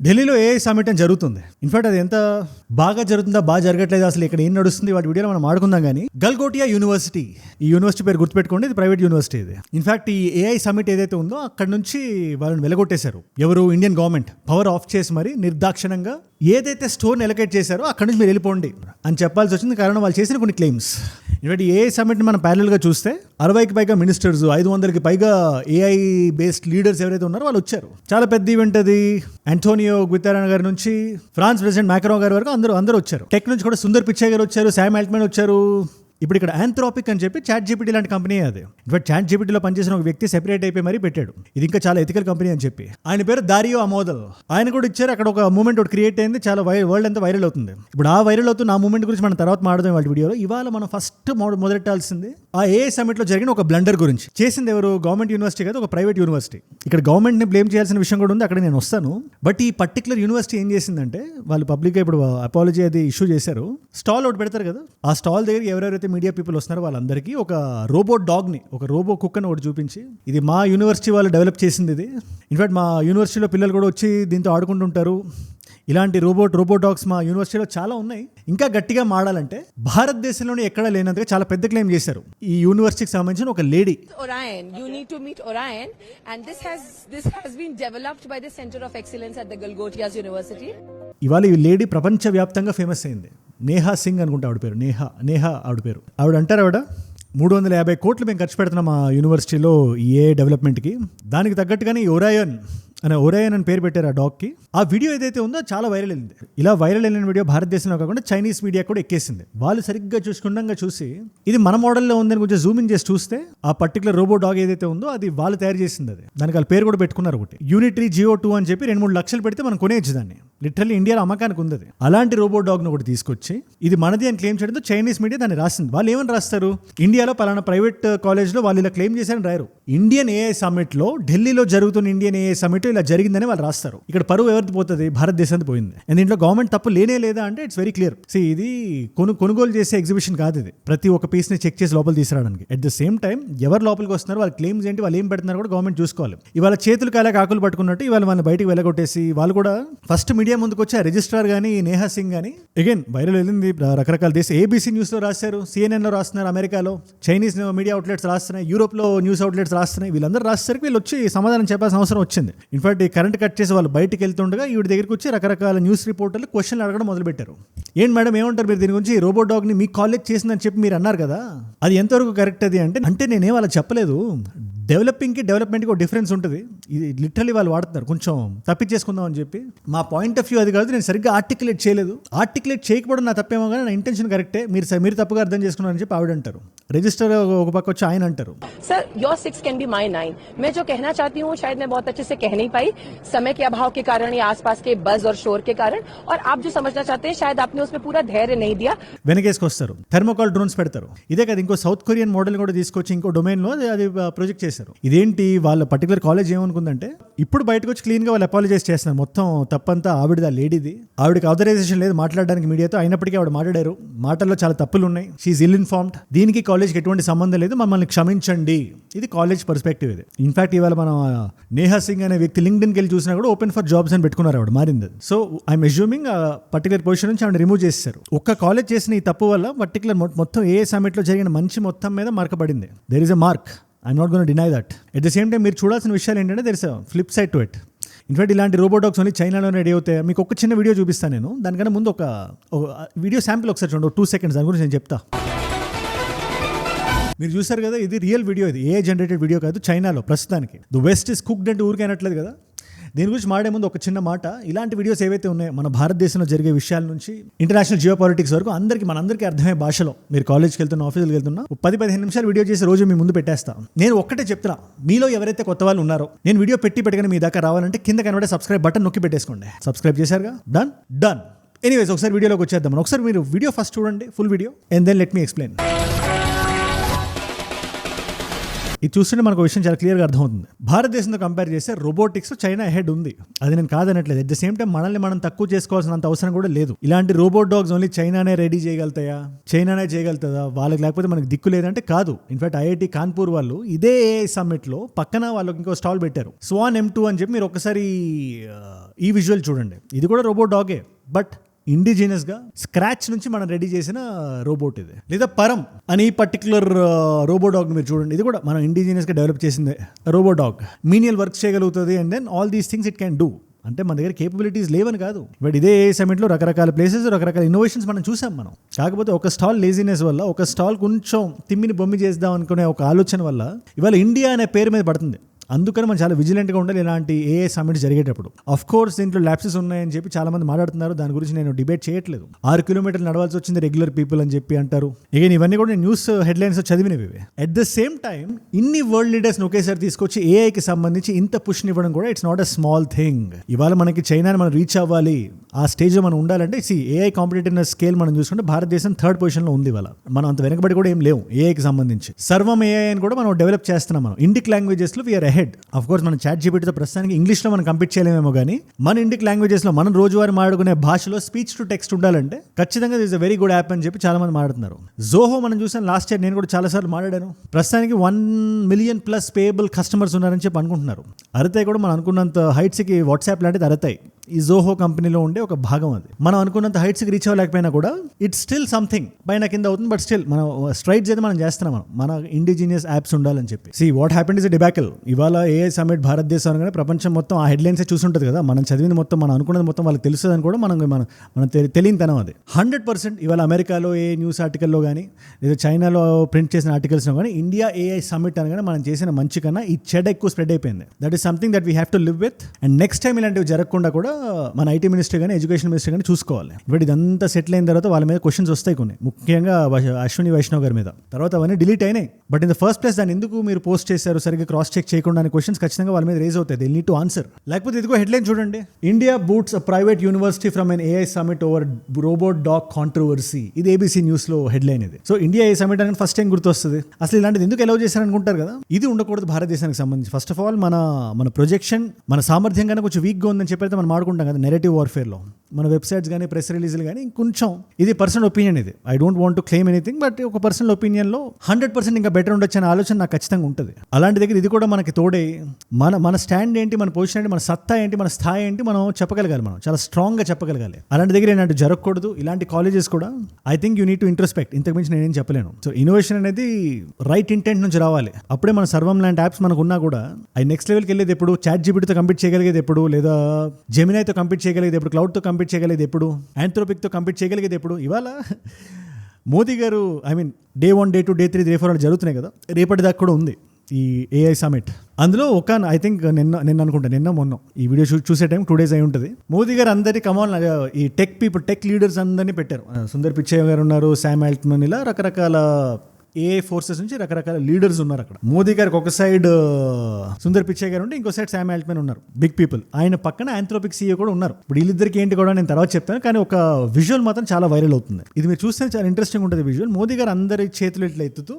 ఢిల్లీలో AI summit అని జరుగుతుంది. ఇన్ఫాక్ట్ అది ఎంత బాగా జరుగుతుందా, బాగా జరగట్లేదు, అసలు ఇక్కడ ఏం నడుస్తుంది, వాటి వీడియోలో మనం ఆడుకుందాం. కానీ గల్గోటియా యూనివర్సిటీ, ఈ యూనివర్సిటీ పేరు గుర్తుపెట్టుకోండి, ఇది ప్రైవేట్ యూనివర్సిటీ. ఇది ఇన్ఫాక్ట్ ఈ ఏఐ సమ్మిట్ ఏదైతే ఉందో అక్కడ నుంచి వాళ్ళని వెలగొట్టేశారు. ఎవరు? ఇండియన్ గవర్నమెంట్ పవర్ ఆఫ్ చేసి మరి నిర్దాక్షిణంగా ఏదైతే స్టోర్ని ఎలకేట్ చేశారో అక్కడ నుంచి మీరు వెళ్ళిపోండి అని చెప్పాల్సి వచ్చింది. కారణం వాళ్ళు చేసిన కొన్ని క్లెయిమ్స్. ఇన్ఫాక్ట్ ఏఐ సమ్మిట్ని మనం ప్యారల్గా చూస్తే 60కి పైగా మినిస్టర్స్, 500కి పైగా ఏఐ బేస్డ్ లీడర్స్ ఎవరైతే ఉన్నారో వాళ్ళు వచ్చారు. చాలా పెద్ద ఈవెంట్ అది. ఆంటోనియో గుటెరస్ గారి నుంచి ఫ్రాన్స్ ప్రెసిడెంట్ మ్యాక్రో గారి వరకు అందరూ వచ్చారు. టెక్ నుంచి కూడా సుందర్ పిచాయ్ గారు వచ్చారు, శామ్ ఆల్ట్మన్ వచ్చారు. ఇప్పుడు ఇక్కడ ఆంథ్రోపిక్ అని చెప్పి చాట్ జీపీటీ లాంటి కంపెనీ అది. ఇన్ఫాక్ట్ చాట్ జీపీటీలో పనిచేసిన ఒక వ్యక్తి సెపరేట్ అయిపోయి మరీ పెట్టాడు, ఇది ఇంకా చాలా ఎథికల్ కంపెనీ అని చెప్పి. ఆయన పేరు దారియో అమోదల్. ఆయన కూడా ఇచ్చారు. అక్కడ ఒక మూమెంట్ ఒకటి క్రియేట్ అయింది, చాలా వరల్డ్ అంతా వైరల్ అవుతుంది. ఇప్పుడు ఆ వైరల్ అవుతున్న ఆ మూమెంట్ గురించి మనం తర్వాత మాట్లాడదాం వాళ్ళ వీడియోలో. ఇవాళ మనం ఫస్ట్ మొదలెట్టాల్సింది ఆ ఏఐ సమ్మిట్లో జరిగిన ఒక బ్లండర్ గురించి. చేసింది ఎవరు? గవర్నమెంట్ యూనివర్సిటీ కాదు, ఒక ప్రైవేట్ యూనివర్సిటీ. ఇక్కడ గవర్నమెంట్ని బ్లేమ్ చేయాల్సిన విషయం కూడా ఉంది, అక్కడ నేను వస్తాను. బట్ ఈ పర్టికులర్ యూనివర్సిటీ ఏం చేసిందంటే, వాళ్ళు పబ్లిక్గా ఇప్పుడు అపాలజీ అది ఇష్యూ చేశారు. స్టాల్ ఒకటి పెడతారు కదా, ఆ స్టాల్ దగ్గర ఎవరెవరైతే మీడియా పీపుల్ వస్తున్నారో వాళ్ళందరికీ ఒక రోబోట్ డాగ్ని, ఒక రోబో కుక్కని ఒకటి చూపించి, ఇది మా యూనివర్సిటీ వాళ్ళు డెవలప్ చేసింది ఇది. ఇన్ఫాక్ట్ మా యూనివర్సిటీలో పిల్లలు కూడా వచ్చి దీంతో ఆడుకుంటుంటారు. ఇలాంటి రోబోట్ డాగ్స్ మా యూనివర్సిటీలో చాలా ఉన్నాయి. ఇంకా గట్టిగా మాడాలంటే భారతదేశంలోనే ఎక్కడా లేనంతగా చాలా పెద్ద క్లెయిమ్ చేశారు ఈ యూనివర్సిటీకి సంబంధించిన ఒక lady. Orion, you need to meet Orion, and this has been developed by the Center of Excellence at the Galgotias University. ఇవాళ ఈ లేడీ ప్రపంచవ్యాప్తంగా ఫేమస్ అయింది. నేహా సింగ్ అనుకుంటా ఆవిడ పేరు. నేహా ఆవిడ పేరు. ఆవిడ అంటారు, ఆవిడ 350 కోట్లు మేము ఖర్చు పెడుతున్నాం మా యూనివర్సిటీలో ఏ డెవలప్మెంట్కి. దానికి తగ్గట్టుగానే ఒరాయన్ అని పేరు పెట్టారు ఆ డాగ్కి. ఆ వీడియో ఏదైతే ఉందో చాలా వైరల్ అయింది. ఇలా వైరల్ అయిన వీడియో భారతదేశంలో కాకుండా చైనీస్ మీడియా కూడా ఎక్కేసింది. వాళ్ళు సరిగ్గా చూసి ఇది మన మోడల్లో ఉందని కొంచెం జూమ్ ఇన్ చేసి చూస్తే ఆ పర్టికులర్ రోబో డాగ్ ఏదైతే ఉందో అది వాళ్ళు తయారు చేసింది. అది దానికి వాళ్ళ పేరు కూడా పెట్టుకున్నారు ఒకటి, యూనిటరీ GO2 అని చెప్పి 2-3 లక్షలు పెడితే మనం కొనేయచ్చు దాన్ని. లిటరల్లీ ఇండియాలో అమ్మకానికి ఉంది. అలాంటి రోబో డాగ్ను ఒకటి తీసుకొచ్చి ఇది మనది అని క్లెయిమ్ చేయడంతో చైనీస్ మీడియా దాన్ని రాసింది. వాళ్ళు ఏమని రాస్తారు? ఇండియాలో పలానా ప్రైవేట్ కాలేజ్లో వాళ్ళు ఇలా క్లెయిమ్ చేశారని రాయరు. ఇండియన్ ఏఐ సమ్మిట్లో, ఢిల్లీలో జరుగుతున్న ఇండియన్ ఏఐ సమ్మిట్ ఇలా జరిగిందని వాళ్ళు రాస్తారు. ఇక్కడ పరువు ఎవరిది పోతుంది? భారతదేశానికి పోయింది. దీంట్లో గవర్నమెంట్ తప్పు లేనే లేదా అంటే ఇట్స్ వెరీ క్లియర్. ఇది కొనుగోలు చేసే ఎగ్జిబిషన్ కాదు. ఇది ప్రతి ఒక్క పీస్ని చెక్ చేసి లోపల తీసుకురావడానికి. అట్ ద సేమ్ టైం ఎవరు లోపలికి వస్తున్నారు, వాళ్ళ క్లెయిమ్స్ ఏంటి, వాళ్ళు ఏం పెడుతున్నారు కూడా గవర్నమెంట్ చూసుకోవాలి. ఇవాళ చేతులు కాలేక ఆకులు పట్టుకున్నట్టు ఇవాళ వాళ్ళని బయటికి వెళ్ళగొట్టేసి వాళ్ళు కూడా ఫస్ట్ మీడియా ముందుకు వచ్చి ఆ రిజిస్ట్రార్ కానీ నేహా సింగ్ కానీ అగైన్ వైరల్ వెళ్ళింది. రకరకాల దేశం ABC న్యూస్లో రాశారు, CNN లో రాస్తున్నారు, అమెరికాలో చైనీస్ మీడియా అవుట్లెట్స్ రాస్తున్నాయి, యూరోప్లో న్యూస్ అవుట్లెట్స్ రాస్తున్నాయి. వీళ్ళందరూ రాసేసరికి వీళ్ళు వచ్చి సమాధానం చెప్పాల్సిన అవసరం వచ్చింది. ఇన్ఫాక్ట్ ఈ కరెంట్ కట్ చేసి వాళ్ళు బయటకు వెళ్తుండగా ఈవిడ దగ్గరికి వచ్చి రకరకాల న్యూస్ రిపోర్టర్లు క్వశ్చన్లు అడగడం మొదలుపెట్టారు. ఏంటి మేడం ఏమంటారు మీరు దీని గురించి? రోబో డాగ్ని మీ కాలేజ్ చేసిందని చెప్పి మీరు అన్నారు కదా, అది ఎంతవరకు కరెక్ట్ అది అంటే నేనేం వాళ్ళకి చెప్పలేదు. డెవలప్మెంట్కి ఒక డిఫరెన్స్ ఉంటుంది. ఇది లిటరల్లీ వాళ్ళు వాడుతున్నారు, కొంచెం తప్పించేసుకుందాం అని చెప్పి. మా పాయింట్ ఆఫ్ వ్యూ అది కాదు, నేను సరిగ్గా ఆర్టికులేట్ చేయలేదు. ఆర్టికులేట్ చేయకపోవడం నా తప్పేమో కానీ నా ఇంటెన్షన్ కరెక్టే, మీరు తప్పుగా అర్థం చేసుకున్నారని చెప్పి ఆవిడ అంటారు. రిజిస్టర్ ఒక పక్క వచ్చి ఆయన అంటారు, Sir, your 6 can be my 9. मैं जो कहना चाहती हूँ शायद मैं बहुत अच्छे से कह नहीं पाई, समय के अभाव के कारण या आसपास के बज और शोर के कारण, और आप जो समझना चाहते हैं शायद आपने उसमें पूरा धैर्य नहीं दिया. వెనకేసుకొస్తారు, థెర్మోకాల్ డ్రోన్స్ పెడతారు. ఇదే కదా ఇంకో సౌత్ కొరియన్ మోడల్ కూడా తీసుకొచ్చి ఇంకో డొమైన్లో అది ప్రొజెక్ట్ చేశారు. ఇదేంటి వాళ్ళ పర్టికులర్ కాలేజ్ ఏమనుకుందంటే, ఇప్పుడు బయటకు వచ్చి క్లీన్గా వాళ్ళు అపాలజైజ్ చేస్తున్నారు. మొత్తం తప్పంతా ఆవిడది, ఆ లేడీది. ఆవిడకి ఆథరైజేషన్ లేదు మాట్లాడడానికి మీడియాతో, అయినప్పటికీ ఆవిడ మాట్లాడారు. మాటల్లో చాలా తప్పులు ఉన్నాయి. She ill informed. దీనికి కాలేజ్కి ఎటువంటి సంబంధం లేదు, మమ్మల్ని క్షమించండి. ఇది కాలేజ్ పర్స్పెక్టివ్. ఇది ఇన్ఫాక్ట్ ఇవాళ మనం నేహా సింగ్ అనే వ్యక్తి లింక్డ్ఇన్కి వెళ్ళి చూసినా కూడా ఓపెన్ ఫర్ జాబ్స్ అని పెట్టుకున్నారు. ఆవిడ మారింది. సో ఐఎమ్ అజ్యూమింగ్ ఆ పర్టికులర్ పొజిషన్ నుంచి ఆవిడ రిమూవ్ చేశారు. ఒక్క కాలేజ్ చేసిన ఈ తప్పు వల్ల పర్టికులర్ మొత్తం ఏ సమ్మిట్లో జరిగిన మంచి మొత్తం మీద మార్కబడింది. There is a mark. I'm not gonna deny that. At the same time మీరు చూడాల్సిన విషయాలు ఏంటంటే there is a flip side to it. In fact ఇలాంటి రోబోడాగ్స్ ఓన్లీ చైనాలో రెడీ అవుతాయి. మీకు ఒక చిన్న వీడియో చూపిస్తాను నేను. దానికన్నా ముందు ఒక వీడియో శాంపిల్ ఒకసారి చూడండి, 2 seconds. దాని గురించి నేను చెప్తా. మీరు చూసారు కదా, ఇది రియల్ వీడియో. ఇది ఏ జనరేటెడ్ వీడియో కాదు. చైనాలో ప్రస్తుతానికి ద వెస్ట్ ఇస్ కుక్డ్ అంటే ఊరికే అనట్లేదు కదా. దీని గురించి మాడే ముందు ఒక చిన్న మాట. ఇలాంటి వీడియోస్ ఏవైతే ఉన్నాయో మన భారతదేశంలో జరిగే విషయాల నుంచి ఇంటర్నేషనల్ జియో పాలిటిక్స్ వరకు మనందరికీ అర్థమయ్యే భాషలో మీరు కాలేజ్కి వెళ్తున్నా, ఆఫీస్కి వెళ్తున్నా 10-15 నిమిషాలు వీడియో చేసి రోజు మీ ముందు పెట్టేస్తాను. నేను ఒక్కటే చెప్తున్నా, మీలో ఎవరైతే కొత్త వాళ్ళు ఉన్నారో, నేను వీడియో పెట్టగానే మీ దాకా రావాలంటే కింద కనబడే సబ్స్క్రైబ్ బటన్ నొక్కి పెట్టేసుకోండి. సబ్స్క్రైబ్ చేశారుగా, డన్. ఎనీవేస్ ఒకసారి వీడియోలోకి వచ్చేద్దాం. ఒకసారి మీరు వీడియో ఫస్ట్ చూడండి, full video, and then let me explain. ఇది చూస్తుంటే మనకు విషయం చాలా క్లియర్గా అర్థమవుతుంది. భారతదేశంతో కంపేర్ చేస్తే రోబోటిక్స్ చైనా హెడ్ ఉంది, అది నేను కాదనట్లేదు. అట్ ద సేమ్ టైం మనల్ని మనం తక్కువ చేసుకోవాల్సినంత అవసరం కూడా లేదు. ఇలాంటి రోబోట్ డాగ్స్ ఓన్లీ చైనానే రెడీ చేయగలుగుతాయా, చైనానే చేయగలుగుతుందా, వాళ్ళకి లేకపోతే మనకి దిక్కు లేదంటే కాదు. ఇన్ఫాక్ట్ ఐఐటి కాన్పూర్ వాళ్ళు ఇదే AI సమ్మిట్లో పక్కన వాళ్ళకి ఇంకో స్టాల్ పెట్టారు, స్వాన్ M2 అని చెప్పి. మీరు ఒకసారి ఈ విజువల్ చూడండి, ఇది కూడా రోబోట్ డాగే, బట్ ఇండిజినియస్ గా స్క్రాచ్ నుంచి మనం రెడీ చేసిన రోబోట్ ఇది. లేదా పరం అని ఈ పర్టికులర్ రోబోట్ డాగ్ మీరు చూడండి, ఇది కూడా మనం ఇండిజినియస్ గా డెవలప్ చేసిందే రోబోట్ డాగ్. మీనియల్ వర్క్ చేయగలుగుతుంది and then all these things it can do. అంటే మన దగ్గర కేపబిలిటీస్ లేవని కాదు, బట్ ఇదే సమిట్లో రకరకాల ప్లేసెస్, రకరకాల ఇన్నోవేషన్స్ మనం చూసాం మనం. కాకపోతే ఒక స్టాల్ లేజినెస్ వల్ల, ఒక స్టాల్ కొంచెం తిమ్మిని బొమ్మి చేద్దాం అనుకునే ఒక ఆలోచన వల్ల ఇవాళ ఇండియా అనే పేరు మీద పడుతుంది. అందుకని మనం చాలా విజిలెంట్గా ఉండాలి ఇలాంటి AI సమ్మిట్స్ జరిగేటప్పుడు. ఆఫ్ కోర్స్ దీంట్లో ల్యాప్సెస్ ఉన్నాయని చెప్పి చాలా మంది మాట్లాడుతున్నారు, దాని గురించి నేను డిబేట్ చేయట్లేదు. 6 కిలోమీటర్లు నడవాల్సి వచ్చింది రెగ్యులర్ పీపుల్ అని చెప్పి అంటారు. ఇక ఇవన్నీ కూడా నేను న్యూస్ హెడ్లైన్స్ చదివినవి. అట్ ద సేమ్ టైం ఇన్ని వరల్డ్ లీడర్స్ని ఒకేసారి తీసుకొచ్చి AIకి సంబంధించి ఇంత పుష్ని ఇవ్వడం కూడా it's not a small thing. ఇవాళ మనకి చైనాని మనం రీచ్ అవ్వాలి, ఆ స్టేజ్లో మనం ఉండాలంటే AI కాంపిటేటివ్నెస్ స్కేల్ మనం చూసుకుంటే భారతదేశం 3rd పొజిషన్లో ఉంది. ఇవాళ మనం అంత వెనకబడి కూడా ఏం లేవు AIకి సంబంధించి. సర్వం AI అని కూడా మనం డెవలప్ చేస్తున్నాం. మనం ఇండిక్ లాంగ్వేజెస్లో వీఆర్ అహెడ్. ఆఫ్ కోర్స్ మనం ChatGPTతో ప్రస్తుతానికి ఇంగ్లీష్లో మనం కంపీట్ చేయలేమేమో కానీ మన ఇండిక్ లాంగ్వేజెస్లో మనం రోజువారీ మాట్లాడుకునే భాషలో స్పీచ్ టు టెక్స్ట్ ఉండాలంటే ఖచ్చితంగా this a very good app అని చెప్పి చాలా మంది మాట్లాడుతున్నారు. జోహో మనం చూసాను లాస్ట్ ఇయర్, నేను కూడా చాలాసార్లు మాట్లాడాను. ప్రస్తుతానికి 1 మిలియన్ ప్లస్ పేయబుల్ కస్టమర్స్ ఉన్నారని చెప్పి అనుకుంటున్నారు. అరతాయి కూడా మనం అనుకున్నంత హైట్స్కి వాట్సాప్ లాంటిది అరతాయి ఈ జోహో కంపెనీలో ఉండే ఒక భాగం. అది మనం అనుకున్నంత హైట్స్కి రీచ్ అవ్వలేకపోయినా కూడా ఇట్స్ స్టిల్ సంథింగ్, పైన కింద అవుతుంది, బట్ స్టిల్ మనం స్ట్రైట్స్ అయితే మనం చేస్తున్నాం. మన ఇండిజినియస్ యాప్స్ ఉండాలని చెప్పి. See what happened is a debacle. ఇవాళ AI సమ్మిట్ భారతదేశం అనగానే ప్రపంచం మొత్తం ఆ హెడ్లైన్సే చూసుంటుంది కదా. మనం చదివింది మొత్తం, మనం అనుకున్నది మొత్తం వాళ్ళకి తెలుస్తుందని కూడా మనం తెలియని తనం అది. 100% ఇవాళ అమెరికాలో ఏ న్యూస్ ఆర్టికల్లో కానీ లేదా చైనాలో ప్రింట్ చేసిన ఆర్టికల్స్లో కానీ ఇండియా AI సమ్మిట్ అనగానే మనం చేసిన మంచి కన్నా ఈ చెడ ఎక్కువ స్ప్రెడ్ అయిపోయింది. That is something that we have to live with. And next time ఇలాంటివి జరగకుండా కూడా మన IT మినిస్టర్ కానీ ఎడ్యుకేషన్ మినిస్టర్ కానీ చూసుకోవాలి. ఇప్పుడు ఇదంతా సెటిల్ అయిన తర్వాత వాళ్ళ మీద క్వశ్చన్స్ వస్తాయి కొన్ని, ముఖ్యంగా అశ్విని వైష్ణవ్ గారి మీద. తర్వాత అవన్నీ డిలీట్ అయినాయి, but in the first place దాన్ని ఎందుకు మీరు పోస్ట్ చేశారు సరిగ్గా క్రాస్ చెక్ చేయకుండా అనే క్వశ్చన్స్ ఖచ్చితంగా వాళ్ళ మీద రేజ్ అవుతాయి. They need to answer. లేకపోతే ఇదిగో హెడ్లైన్ చూడండి, India boots a private university from an AI summit over robot dog controversy. ఇది ABC న్యూస్ లో హెడ్లైన్ ఇది. సో ఇండియా AI సమిట్ అనేది ఫస్ట్ టైం గుర్తొస్తుంది. అసలు ఇలాంటిది ఎందుకు అలౌ చేశారనుకుంటారు కదా. ఇది ఉండకూడదు భారతదేశానికి సంబంధించి. ఫస్ట్ ఆఫ్ ఆల్ మన ప్రొజెక్షన్, మన సామర్థ్యం కన్నా కొంచెం వీక్గా ఉందని చెప్పి అయితే మనం మాడుకుంటాం కదా నెరేటివ్ వార్ఫేర్లో. మన వెబ్సైట్స్ కానీ ప్రెస్ రిలీజులు కానీ కొంచెం, ఇది పర్సనల్ ఒపీనియన్, ఇది I don't want to claim anything, but ఒక పర్సనల్ ఒపీనియన్లో 100% ఇంకా బెటర్ ఉండొచ్చు అనే ఆలోచన నాకు ఖచ్చితంగా ఉంటుంది. అలాంటి దగ్గర ఇది కూడా మనకి తోడే మన స్టాండ్ ఏంటి, మన పొజిషన్ ఏంటి, మన సత్తా ఏంటి, మన స్థాయి ఏంటి మనం చెప్పగలగాలి. మనం చాలా స్ట్రాంగ్గా చెప్పగలగాలి. అలాంటి దగ్గర ఏంటంటే జరగకూడదు. ఇలాంటి కాలేజెస్ కూడా I think you need to introspect. ఇంతకుమించి నేనేం చెప్పలేను. సో ఇన్నోవేషన్ అనేది రైట్ ఇంటెంట్ నుంచి రావాలి. అప్పుడే మన సర్వం లాంటి యాప్స్ మనకు ఉన్నా కూడా అవి నెక్స్ట్ లెవెల్కి వెళ్ళేది ఎప్పుడు, ChatGPTతో కంపీట్ చేయగలిగేది ఎప్పుడు, లేదా జెమినైతో కంపీట్ చేయగలిగేది ఎప్పుడు, క్లౌడ్తో కంపీట్ చేయగలిగేది ఎప్పుడు, ఆంథ్రోపిక్తో కంపీట్ చేయగలిగేది ఎప్పుడు. ఇవాళ మోదీ గారు డే 1, డే 2, డే 3, డే 4 అని జరుగుతున్నాయి కదా. రేపటి దాకా కూడా ఉంది ఈ AI సమిట్. అందులో ఒక ఐ థింక్ నిన్న మొన్న ఈ వీడియో చూసే టైం 2 days అయి ఉంటుంది. మోదీ గారు అందరి కమాన్ ఈ టెక్ లీడర్స్ అందరినీ పెట్టారు. సుందర్ పిచ్చయ్య గారు ఉన్నారు, శామ్ ఆల్ట్మన్, ఇలా రకరకాల AI ఫోర్సెస్ నుంచి రకరకాల లీడర్స్ ఉన్నారు అక్కడ. మోదీ గారికి ఒక సైడ్ సుందర్ పిచ్చయ్య గారు ఉంటే ఇంకో సైడ్ శామ్ ఆల్ట్మన్ ఉన్నారు, బిగ్ పీపుల్. ఆయన పక్కన ఆంథ్రోపిక్ CEO కూడా ఉన్నారు. ఇప్పుడు వీళ్ళిద్దరికి ఏంటి కూడా నేను తర్వాత చెప్తాను, కానీ ఒక విజువల్ మాత్రం చాలా వైరల్ అవుతుంది. ఇది మీరు చూస్తే చాలా ఇంట్రెస్టింగ్ ఉంటుంది విజువల్. మోదీ గారు అందరి చేతులు ఇట్లా ఎత్తుతూ,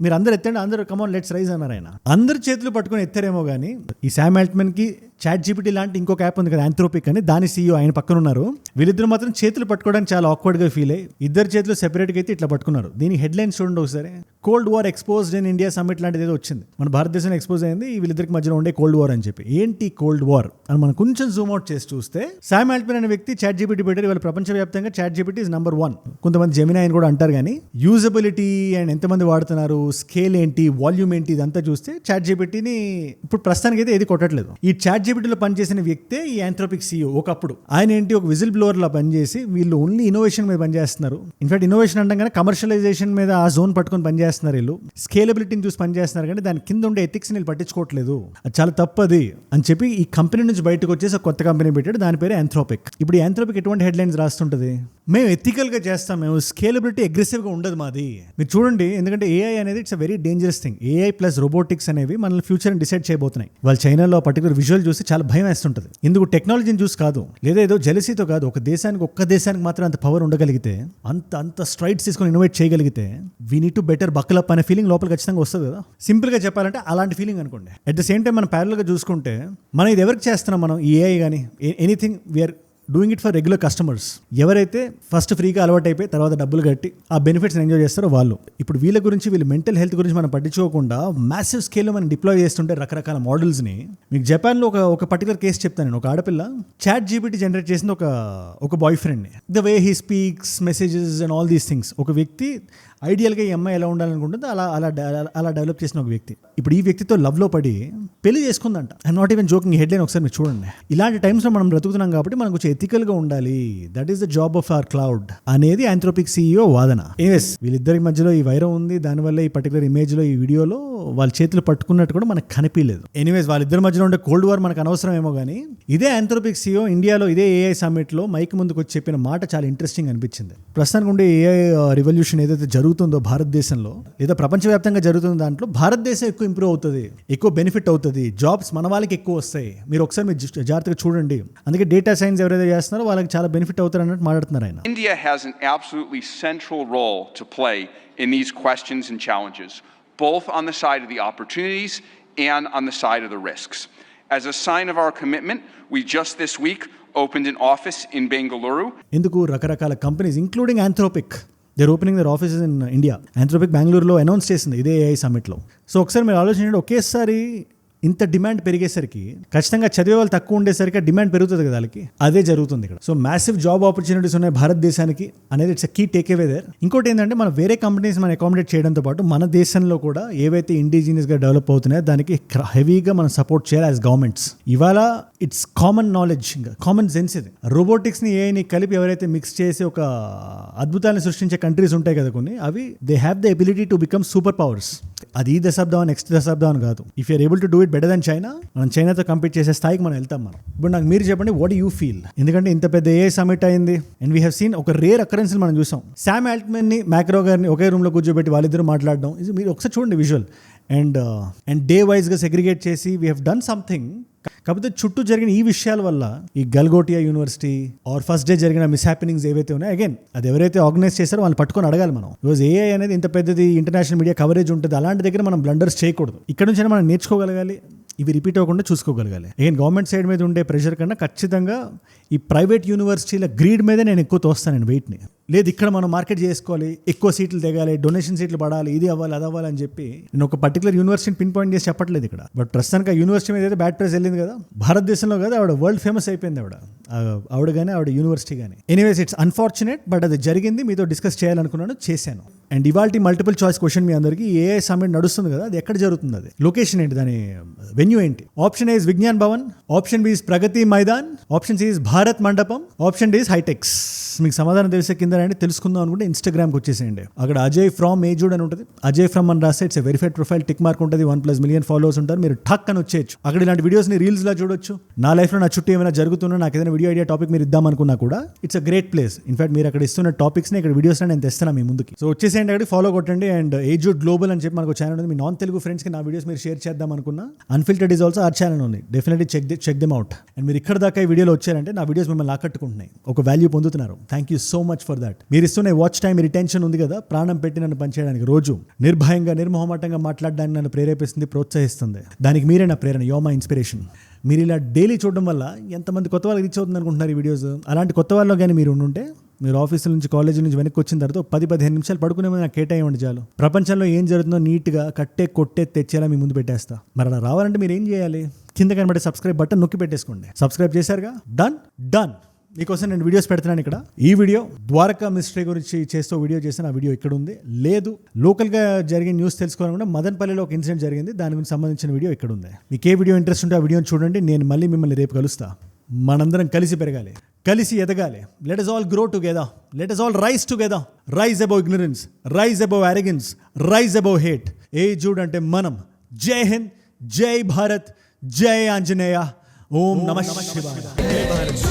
మీరు అందరు ఎత్తండి, అందరూ కమాన్ లెట్స్ రైజ్ అన్నారు. ఆయన అందరు చేతులు పట్టుకుని ఎత్తారేమో కానీ ఈ శామ్ ఆల్ట్మన్ కి ChatGPT లాంటి ఇంకొక యాప్ ఉంది కదా ఆంథ్రోపిక్ అని, దాని CEO ఆయన పక్కన ఉన్నారు. వీళ్ళిద్దరు మాత్రం చేతులు పట్టుకోవడానికి చాలా ఆక్వర్డ్ గా ఫీల్ అయ్యి ఇద్దరు చేతులు సెపరేట్గా అయితే ఇట్లా పట్టుకున్నారు. దీని హెడ్లైన్స్ చూడండి ఒకసారి. Cold war exposed in India summit లాంటిది ఏదో వచ్చింది. మన భారతదేశం ఎక్స్పోజ్ అయింది వీళ్ళిద్దరికి మధ్యలో ఉండే కోల్డ్ వార్ అని చెప్పి. ఏంటి కోల్డ్ వార్ అని మనం కొంచెం జూమ్ అవుట్ చేసి చూస్తే, శామ్ ఆల్ట్మన్ అనే వ్యక్తి ChatGPT పెట్టారు. వాళ్ళ ప్రపంచవ్యాప్తంగా ChatGPT ఇస్ నంబర్ 1. కొంతమంది జెమిని అని కూడా అంటారు, కానీ యూజబిలిటీ అండ్ ఎంతమంది వాడుతున్నారు, స్కేల్ ఏంటి, వాల్యూమ్ ఏంటి, ఇదంతా చూస్తే ChatGPTని ఇప్పుడు ప్రస్తుతానికి అయితే ఏది కొట్టట్లేదు. ఈ ChatGPTలో పనిచేసిన వ్యక్తే ఈ ఆంథ్రోపిక్ CEO. ఒకప్పుడు ఆయన ఏంటి, ఒక విజిల్ బ్లోవర్ లా పనిచేసి వీళ్ళు ఓన్లీ ఇన్నోవేషన్ మీద పనిచేస్తున్నారు. ఇన్ఫాక్ట్ ఇన్నోవేషన్ అంటాం కమర్షియలైజేషన్ మీద ఆ జోన్ పట్టుకొని పనిచేస్తున్నారు. వీళ్ళు స్కేలబిలిటీని చూసి పనిచేస్తున్నారు, కానీ దాని కింద ఉండే ఎథిక్స్ వీళ్ళు పట్టించుకోవట్లేదు. అది చాలా తప్పది అని చెప్పి ఈ కంపెనీ నుంచి బయటకు వచ్చేసి కొత్త కంపెనీ పెట్టాడు, దాని పేరు ఆంథ్రోపిక్. ఇప్పుడు ఈ ఆంథ్రోపిక్ ఎటువంటి హెడ్లైన్స్ రాస్తుంటది, మేము ఎథికల్గా చేస్తాం, మేము స్కేలబిలిటీ అగ్రెసివ్గా ఉండదు మాది. మీరు చూడండి, ఎందుకంటే AI అనేది it's a very dangerous thing. AI plus robotics అనేవి మనల్ని ఫ్యూచర్ని డిసైడ్ చేయబోతున్నాయి. వాళ్ళు చైనాలో పర్టికులర్ విజువల్ చూసి చూస్తే చాలా భయం వేస్తుంటుంది. ఇందుకు టెక్నాలజీని చూసి కాదు, లేదా ఏదో జెలసీతో కాదు, ఒక్క దేశానికి మాత్రం అంత పవర్ ఉండగలిగితే, అంత స్ట్రైట్స్ తీసుకొని ఇన్నోవేట్ చేయగలిగితే, we need to better buccal up అనే ఫీలింగ్ లోపల ఖచ్చితంగా వస్తుంది కదా. సింపుల్గా చెప్పాలంటే అలాంటి ఫీలింగ్ అనుకోండి. అట్ ద సేమ్ టైం మనం ప్యారల్గా చూసుకుంటే మనం ఇది ఎవరికి చేస్తున్నాం, మనం ఈ ఏఐ కానీ anything we're doing it for regular customers. ఎవరైతే ఫస్ట్ ఫ్రీగా అలవాటు అయిపోయి తర్వాత డబ్బులు కట్టి ఆ బెనిఫిట్స్ ఎంజాయ్ చేస్తారో వాళ్ళు. ఇప్పుడు వీళ్ళ గురించి, వీళ్ళ మెంటల్ హెల్త్ గురించి మనం పట్టించుకోకుండా మ్యాసివ్ స్కేల్లో మనం డిప్లాయ్ చేస్తుంటే రకరకాల మోడల్స్ని. మీకు జపాన్లో ఒక పర్టికులర్ కేసు చెప్తాను నేను. ఒక ఆడపిల్ల చాట్ జీపీటీ జనరేట్ చేసిన ఒక బాయ్ ఫ్రెండ్ని, the way he speaks, messages and all these things. ఒక వ్యక్తి ఐడియల్గా ఈ అమ్మాయి ఎలా ఉండాలనుకుంటుందో అలా డెవలప్ చేసిన ఒక వ్యక్తి ఇప్పుడు ఈ వ్యక్తితో లవ్లో పడి పెళ్లి చేసుకుందంట. I'm not even joking. Headline ఒకసారి మీరు చూడండి. ఇలాంటి టైమ్స్లో మనం బ్రతుకుతున్నాం కాబట్టి మనం కొంచెం ఎథికల్గా ఉండాలి. That is the job of our cloud అనేది ఆంథ్రోపిక్ CEO వాదన. ఎస్, వీళ్ళిద్దరి మధ్యలో ఈ వైరం ఉంది. దానివల్ల ఈ పర్టికులర్ ఇమేజ్లో, ఈ వీడియోలో వాళ్ళ చేతులు పట్టుకున్నట్టు కూడా మనకు కనిపించలేదు. ఎనీవేస్, వాళ్ళిద్దరి మధ్యలో ఉండే కోల్డ్ వార్ మనకు అనవసరం ఏమో కానీ, ఇదే ఆంథ్రోపిక్ CEO ఇండియాలో ఇదే AI సమ్మిట్లో మైక్ ముందుకు వచ్చి చెప్పిన మాట చాలా ఇంట్రెస్టింగ్ అనిపించింది. ప్రస్తుతానికి ఉండే AI రివల్యూషన్ ఏదైతే జరుగుతుందో భారతదేశంలో, లేదా ప్రపంచవ్యాప్తంగా జరుగుతున్న దాంట్లో భారతదేశం ఎక్కువ ఇంప్రూవ్ అవుతుంది, ఎక్కువ బెనిఫిట్ అవుతుంది, జాబ్స్ మన వాళ్ళకి ఎక్కువ వస్తాయి. మీరు ఒకసారి జాగ్రత్తగా చూడండి. అందుకే డేటా సైన్స్ ఎవరైతే చేస్తున్నారో వాళ్ళకి చాలా బెనిఫిట్ అవుతారు అన్నట్టు మాట్లాడుతున్నారు ఆయన. India has an absolutely central role to play in these questions and challenges, both on the side of the opportunities and on the side of the risks. As a sign of our commitment, we just this week opened an office in Bengaluru. ఎందుకు రకరకాల companies including Anthropic, they're opening their offices in India. Anthropic బెంగళూరులో announce చేసింది ఇదే AI సమ్మిట్లో. So ఒకసారి మీరు ఆలోచించండి, ఒకేసారి ఇంత డిమాండ్ పెరిగేసరికి ఖచ్చితంగా చదివే వాళ్ళు తక్కువ ఉండేసరికి డిమాండ్ పెరుగుతుంది కదా వాళ్ళకి. అదే జరుగుతుంది ఇక్కడ. సో మ్యాసివ్ జాబ్ ఆపర్చునిటీస్ ఉన్నాయి భారతదేశానికి అనేది it's key takeaway there. ఇంకోటి ఏంటంటే, మనం వేరే కంపెనీస్ మనం అకామిడేట్ చేయడంతో పాటు మన దేశంలో కూడా ఏవైతే ఇండిజినియస్గా డెవలప్ అవుతున్నాయో దానికి హెవీగా మనం సపోర్ట్ చేయాలి యాజ్ గవర్నమెంట్స్. ఇవాళ ఇట్స్ కామన్ నాలెడ్జ్, ఇంకా కామన్ సెన్స్ ఇది. రోబోటిక్స్ని ఏఐని కలిపి ఎవరైతే మిక్స్ చేసి ఒక అద్భుతాన్ని సృష్టించే కంట్రీస్ ఉంటాయి కదా కొన్ని, అవి they have the ability to become super powers. అది ఈ దశాబ్దం, నెక్స్ట్ దశాబ్దం అని కాదు. If you're able to do it better then China, మనం చైనాతో కంపీట్ చేసే స్థాయికి మనం వెళ్తాం. మనం ఇప్పుడు నాకు మీరు చెప్పండి, వాట్ యూ ఫీల్? ఎందుకంటే ఇంత పెద్ద AI సమిట్ అయింది అండ్ వీ హ్యావ్ సీన్ ఒక రేర్ అకరెన్స్ మనం చూసాం. శామ్ ఆల్ట్మన్ ని, మ్యాక్రో గారిని ఒకే రూమ్లో కూర్చోబెట్టి వాళ్ళిద్దరూ మాట్లాడడం, ఇది మీరు ఒకసారి చూడండి విజువల్. అండ్ డే వైజ్గా సెగ్రిగేట్ చేసి వీ హ్యావ్ డన్ సంథింగ్. కాకపోతే చుట్టూ జరిగిన ఈ విషయాల వల్ల ఈ గల్గోటియా యూనివర్సిటీ ఆర్ ఫస్ట్ డే జరిగిన మిస్ హ్యాపెనింగ్స్ ఏవైతే ఉన్నాయో, అగైన్ అది ఎవరైతే ఆర్గనైజ్ చేశారో వాళ్ళు పట్టుకొని అడగాలి మనం. బికాజ్ AI అనేది ఇంత పెద్దది, ఇంటర్నేషనల్ మీడియా కవరేజ్ ఉంటుంది, అలాంటి దగ్గర మనం బ్లండర్స్ చేయకూడదు. ఇక్కడ నుంచి మనం నేర్చుకోగలగాలి, ఇవి రిపీట్ అవ్వకుండా చూసుకోగలగాలి. అగైన్ గవర్నమెంట్ సైడ్ మీద ఉండే ప్రెషర్ కన్నా ఖచ్చితంగా ఈ ప్రైవేట్ యూనివర్సిటీల గ్రీడ్ మీదే నేను ఎక్కువ తోస్తాను వెయిట్ని. లేదు ఇక్కడ మనం మార్కెట్ చేసుకోవాలి, ఎక్కువ సీట్లు తెగాలి, డొనేషన్ సీట్లు పడాలి, ఇది అవ్వాలి, అది అవ్వాలి అని చెప్పి నేను ఒక పర్టికులర్ యూనివర్సిటీని పిన్ పాయింట్ చేసి చెప్పట్లేదు ఇక్కడ. బట్ ప్రస్తుతానికి ఆ యూనివర్సిటీ మీద అయితే బ్యాడ్ ప్రెస్ వెళ్ళింది కదా భారతదేశంలో కదా, ఆవిడ వరల్డ్ ఫేమస్ అయిపోయింది ఆవిడ కానీ ఆవిడ యూనివర్సిటీ కానీ. ఎనీవేస్, ఇట్స్ అన్ఫార్చునేట్, బట్ అది జరిగింది. మీతో డిస్కస్ చేయాలనుకున్నాను, చేశాను. అండ్ ఇవాల్టి మల్టిపుల్ చాయిస్ క్వశ్చన్ మీ అందరికీ, AI సమ్మిట్ నడుస్తుంది కదా, అది ఎక్కడ జరుగుతుంది, అది లొకేషన్ ఏంటి, దాని వెన్యూ ఏంటి? Option A is Vigyan Bhavan, option B is Pragati Maidan, option C is Bharat Mandapam, option D is HITEX. మీకు సమాధానం తెలిసే కింద రండి. తెలుసుకుందాం అనుకుంటే ఇన్స్టాగ్రామ్కి వచ్చేసేయండి. అక్కడ అజయ్ ఫ్రమ్ ఏజూడ్ అని ఉంటుంది. అజయ్ ఫ్రమ్ అని రాస్తే it's verified profile, tick mark ఉంటుంది, 1+ మిలియన్ ఫాలోవర్స్ ఉంటారు. మీరు ఠక్ అని వచ్చేయచ్చు. అక్కడ ఇలాంటి వీడియోస్ని రీల్స్లా చూడొచ్చు. నా లైఫ్లో నా చుట్టూ ఏమైనా జరుగుతున్నా, నాకు ఏదైనా వీడియో ఐడియా టాపిక్ మీరు ఇద్దామనుకున్నా కూడా it's a great place. In fact మీరు అక్కడ ఇస్తున్న టాపిక్స్ని ఇక్కడ వీడియోస్ని నేను తెస్తాను మీ ముందుకి. సో వచ్చేసేయండి, అక్కడికి ఫాలో కొట్టండి. అండ్ ఏజూడ్ గ్లోబల్ అని చెప్పి మనకు ఛానల్ ఉంది. మీ నాన్ తెలుగు ఫ్రెండ్స్కి నా వీడియోస్ మీరు షేర్ చేద్దాం అనుకున్నా, unfiltered is also our channel ఉంది. Definitely check them out. And మీరు ఇక్కడ దాకా ఈ వీడియోలో వచ్చారంటే నా వీడియోస్ మిమ్మల్ని ఆకట్టుకుంటున్నాయి, ఒక వాల్యూ పొందుతున్నారు. Thank you so much for that. మీరు ఇస్తున్న వాచ్ టైం, రిటెన్షన్ ఉంది కదా, ప్రాణం పెట్టి నన్ను పనిచేయడానికి, రోజు నిర్భయంగా నిర్మోహమాటంగా మాట్లాడడానికి నన్ను ప్రేరేపిస్తుంది, ప్రోత్సహిస్తుంది. దానికి మీరే నా ప్రేరణ, యో మై ఇన్స్పిరేషన్. మీరు ఇలా డైలీ చూడడం వల్ల ఎంతమంది కొత్త వాళ్ళకి రీచ్ అవుతుంది అనుకుంటున్నారు ఈ వీడియోస్. అలాంటి కొత్త వాళ్ళు కానీ మీరు ఉంటే, మీరు ఆఫీసుల నుంచి, కాలేజీ నుంచి వెనక్కి వచ్చిన తర్వాత 10-15 నిమిషాలు పడుకునే ముందు నాకు కేటాయించండి చాలు. ప్రపంచంలో ఏం జరుగుతుందో నీట్గా కట్టే కొట్టే తెచ్చేలా మీ ముందు పెట్టేస్తా. మరి అలా రావాలంటే మీరు ఏం చేయాలి? కింద కనబడే సబ్స్క్రైబ్ బటన్ నొక్కి పెట్టేసుకోండి. సబ్స్క్రైబ్ చేశారుగా, డన్. మీకోసం నేను వీడియోస్ పెడుతున్నాను ఇక్కడ. ఈ వీడియో ద్వారకా మిస్టరీ గురించి చేస్తూ వీడియో చేసిన, ఆ వీడియో ఇక్కడ ఉంది. లేదు లోకల్గా జరిగిన న్యూస్ తెలుసుకోవాలనుకుంటే మదన్పల్లిలో ఒక ఇన్సిడెంట్ జరిగింది, దాని గురించి సంబంధించిన వీడియో ఇక్కడ ఉంది. మీకు ఏ వీడియో ఇంట్రెస్ట్ ఉంటే ఆ వీడియోని చూడండి. నేను మళ్ళీ మిమ్మల్ని రేపు కలుస్తా. మనందరం కలిసి పెరగాలి, కలిసి ఎదగాలి. Let us all grow together, let us all rise together. Rise above ignorance, rise above arrogance, rise above hate. ఏజూడ్ అంటే మనం. జై హింద్, జై భారత్, జై ఆంజనేయ, ఓం నమః శివాయ. జై భారత్.